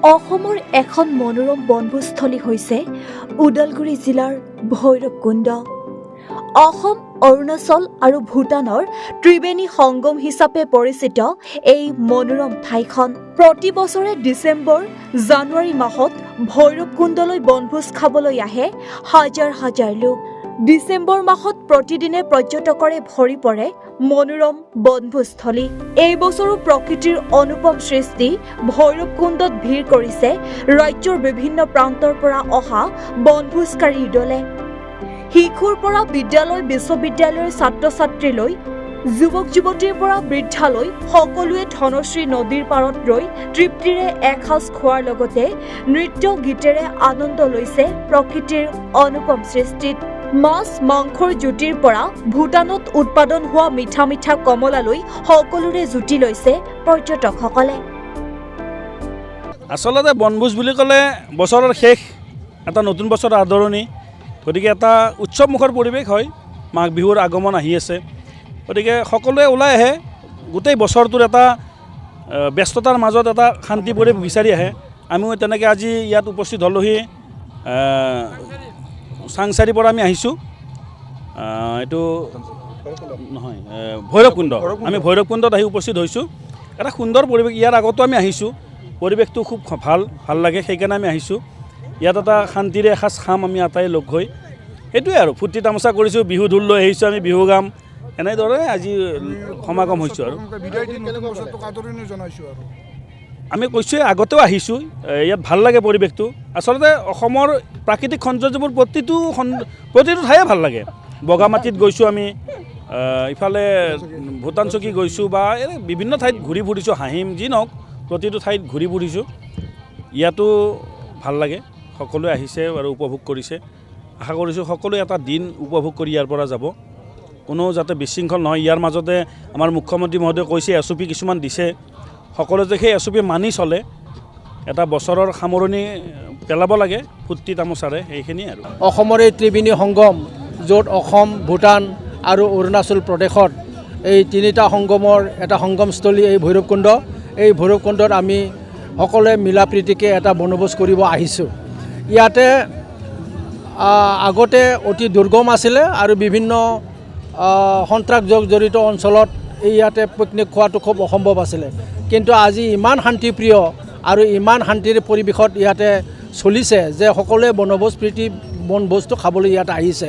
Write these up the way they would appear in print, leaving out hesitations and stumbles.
অসমৰ এখন মনোৰম বনভোজস্থলী হৈছে ওদালগুৰি জিলাৰ ভৈৰৱকুণ্ড। অসম, অৰুণাচল আৰু ভূটানৰ ত্ৰিবেণী সংগম হিচাপে পৰিচিত এই মনোৰম ঠাইখন প্ৰতি বছৰে ডিচেম্বৰ, জানুৱাৰী মাহত ভৈৰৱকুণ্ডলৈ বনভোজ খাবলৈ আহে হাজাৰ হাজাৰ লোক। ডিচেম্বৰ মাহত প্ৰতিদিনে পৰ্যটকৰে ভৰি পৰে মনোৰম বনভোজস্থলী। এই বছৰো প্ৰকৃতিৰ অনুপম সৃষ্টি ভৈৰৱকুণ্ডত ভিৰ কৰিছে ৰাজ্যৰ বিভিন্ন প্ৰান্তৰ পৰা অহা বনভোজকাৰীৰ দলে। শিশুৰ পৰা বিদ্যালয়, বিশ্ববিদ্যালয়ৰ ছাত্ৰ-ছাত্ৰীলৈ, যুৱক-যুৱতীৰ পৰা বৃদ্ধালৈ সকলোৱে ধনশ্ৰী নদীৰ পাৰত ৰৈ তৃপ্তিৰে এসাঁজ খোৱাৰ লগতে নৃত্য গীতেৰে আনন্দ লৈছে প্ৰকৃতিৰ অনুপম সৃষ্টিত। মাছ, মাংসৰ জুতিৰ পৰা ভূটানত উৎপাদন হোৱা মিঠা মিঠা কমলালৈ সকলোৰে জুতি লৈছে পৰ্যটকসকলে। আচলতে বনভোজ বুলি ক'লে বছৰৰ শেষ এটা নতুন বছৰৰ আদৰণি, গতিকে এটা উৎসৱমুখৰ পৰিৱেশ হয়। মাঘ বিহুৰ আগমন আহি আছে, গতিকে সকলোৱে ওলাই আহে। গোটেই বছৰটোৰ এটা ব্যস্ততাৰ মাজত এটা শান্তি পৰিৱেশ বিচাৰি আহে। আমিও তেনেকৈ আজি ইয়াত উপস্থিত হ'লোহি। চাংচাৰিৰ পৰা আমি আহিছোঁ, এইটো নহয় ভৈৰৱকুণ্ড। আমি ভৈৰৱকুণ্ডত আহি উপস্থিত হৈছোঁ। এটা সুন্দৰ পৰিৱেশ, ইয়াৰ আগতো আমি আহিছোঁ, পৰিৱেশটো খুব ভাল লাগে, সেইকাৰণে আমি আহিছোঁ। ইয়াত এটা শান্তিৰে এসাঁজ খাম আমি আটাই লগ হৈ, সেইটোৱে আৰু ফূৰ্তি তামাচা কৰিছোঁ। বিহু ঢোল লৈ আহিছোঁ, আমি বিহু গাম, এনেদৰে আজি সমাগম হৈছোঁ। আৰু আমি কৈছোঁ আগতেও আহিছোঁ, ইয়াত ভাল লাগে পৰিৱেশটো। আচলতে অসমৰ প্ৰাকৃতিক সৌন্দৰ্যবোৰ প্ৰতিটো ঠায়ে ভাল লাগে। বগামাটিত গৈছোঁ আমি, ইফালে ভূটান চকী গৈছোঁ, বা বিভিন্ন ঠাইত ঘূৰি ফুৰিছোঁ, হাঁহিম যি নহওক প্ৰতিটো ঠাইত ঘূৰি ফুৰিছোঁ। ইয়াতো ভাল লাগে, সকলোৱে আহিছে আৰু উপভোগ কৰিছে। আশা কৰিছোঁ সকলোৱে এটা দিন উপভোগ কৰি ইয়াৰ পৰা যাব, কোনো যাতে বিশৃংখল নহয়। ইয়াৰ মাজতে আমাৰ মুখ্যমন্ত্ৰী মহোদয়ে কৈছে এছঅ'পি কিছুমান দিছে, সকলোৱে যে সেই এছঅ'পি মানি চলে, এটা বছৰৰ সামৰণি পেলাব লাগে ফূৰ্তি তামোচাৰে, সেইখিনিয়ে আৰু। অসমৰ এই ত্ৰিবেণী সংগম, য'ত অসম, ভূটান আৰু অৰুণাচল প্ৰদেশত এই তিনিটা সংগমৰ এটা সংগমস্থলী এই ভৈৰৱকুণ্ড। এই ভৈৰৱকুণ্ডত আমি সকলোৱে মিলা প্ৰীতিকৈ এটা বনভোজ কৰিব আহিছোঁ। ইয়াতে আগতে অতি দুৰ্গম আছিলে আৰু বিভিন্ন সন্ত্ৰাস জড়িত অঞ্চলত ইয়াতে পিকনিক খোৱাটো খুব অসম্ভৱ আছিলে, কিন্তু আজি ইমান শান্তিপ্ৰিয় আৰু ইমান শান্তিৰ পৰিৱেশত ইয়াতে চলিছে যে সকলোৱে বনভোজটো খাবলৈ ইয়াত আহিছে।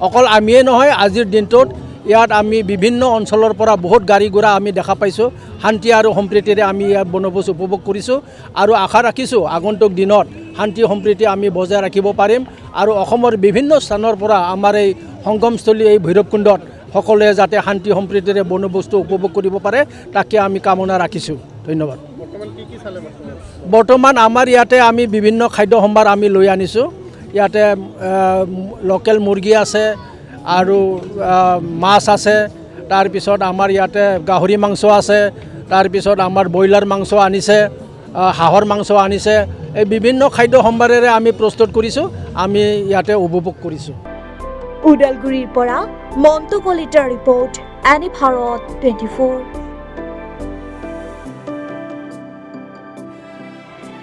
অকল আমিয়ে নহয়, আজিৰ দিনটোত ইয়াত আমি বিভিন্ন অঞ্চলৰ পৰা বহুত গাড়ী ঘোঁৰা আমি দেখা পাইছোঁ। শান্তি আৰু সম্প্ৰীতিৰে আমি ইয়াত বনভোজ উপভোগ কৰিছোঁ আৰু আশা ৰাখিছোঁ আগন্তুক দিনত শান্তি সম্প্ৰীতি আমি বজাই ৰাখিব পাৰিম আৰু অসমৰ বিভিন্ন স্থানৰ পৰা আমাৰ এই সংগমস্থলী এই ভৈৰৱকুণ্ডত সকলোৱে যাতে শান্তি সম্প্ৰীতিৰে বনভোজটো উপভোগ কৰিব পাৰে, তাকে আমি কামনা ৰাখিছোঁ। ধন্যবাদ। বৰ্তমান আমাৰ ইয়াতে আমি বিভিন্ন খাদ্য সম্ভাৰ আমি লৈ আনিছোঁ। ইয়াতে লোকেল মুৰ্গী আছে আৰু মাছ আছে, তাৰপিছত আমাৰ ইয়াতে গাহৰি মাংস আছে, তাৰপিছত আমাৰ ব্ৰইলাৰ মাংস আনিছে, হাঁহৰ মাংস আনিছে। এই বিভিন্ন খাদ্য সম্ভাৰেৰে আমি প্ৰস্তুত কৰিছোঁ, আমি ইয়াতে উপভোগ কৰিছোঁ। ওদালগুৰিৰ পৰা মণ্টু কলিতাৰ ৰিপৰ্ট, এনি ভাৰত 24।